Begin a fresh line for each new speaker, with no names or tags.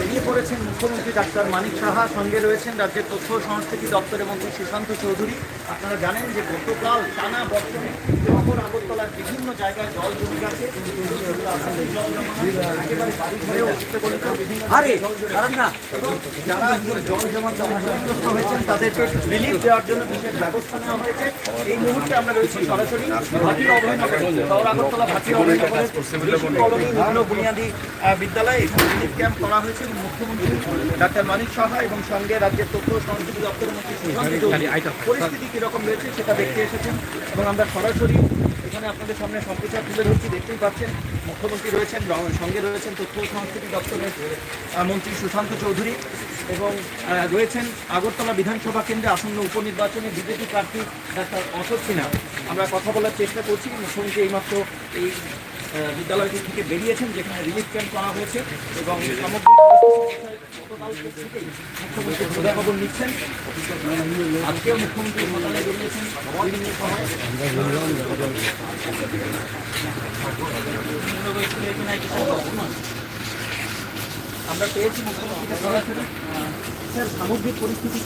বেরিয়ে পড়েছেন মুখ্যমন্ত্রী ডাক্তার মানিক সাহা, সঙ্গে রয়েছেন রাজ্যের তথ্য ও সংস্কৃতি দপ্তরের মন্ত্রী সুশান্ত চৌধুরী। আপনারা জানেন যে গতকাল টানা বর্ষণে শহর আগরতলার বিভিন্ন জায়গায় জল জমে গেছে। একেবারে বাড়ি ঘরেও উৎপরিত বিভিন্ন এবং যারা জল জমাতে ক্ষতিগ্রস্ত হয়েছেন তাদেরকে রিলিফ দেওয়ার জন্য বিশেষ ব্যবস্থা নেওয়া হয়েছে। এই মুহূর্তে আমরা রয়েছি সরাসরি ভাটিয়া অভয়নগর, শহর আগরতলা ভাটিয়া অভয়নগরের কলোনি নিম্ন বুনিয়াদী বিদ্যালয়ে রিলিফ ক্যাম্প করা হয়েছে। মুখ্যমন্ত্রী ডাক্তার মানিক সাহা এবং সঙ্গে রাজ্যের তথ্য ও সংস্কৃতি দপ্তরের মন্ত্রী সুশান্ত চৌধুরী পরিস্থিতি কীরকম রয়েছে সেটা দেখতে এসেছেন এবং আমরা সরাসরি এখানে আপনাদের সামনে সম্প্রচার তুলে ধরছি। দেখতেই পাচ্ছেন মুখ্যমন্ত্রী রয়েছেন, সঙ্গে রয়েছেন তথ্য ও সংস্কৃতি দপ্তরের মন্ত্রী সুশান্ত চৌধুরী এবং রয়েছেন আগরতলা বিধানসভা কেন্দ্রে আসন্ন উপনির্বাচনে বিজেপি প্রার্থী ডাক্তার অশোক সিনহা। আমরা কথা বলার চেষ্টা করছি। মুখ্যমন্ত্রী এইমাত্র এই বিদ্যালয়টি থেকে বেরিয়েছেন, যেখানে রিলিফ ক্যাম্প করা হয়েছে এবং সামগ্রিক গতকাল থেকেই মুখ্যমন্ত্রী খোঁজাখবর নিচ্ছেন। আজকেও মুখ্যমন্ত্রী ঘটনায় বেরিয়েছেন বিভিন্ন সময়। আমরা পেয়েছি মুখ্যমন্ত্রীকে সরাসরি। স্যার, সামগ্রিক পরিস্থিতি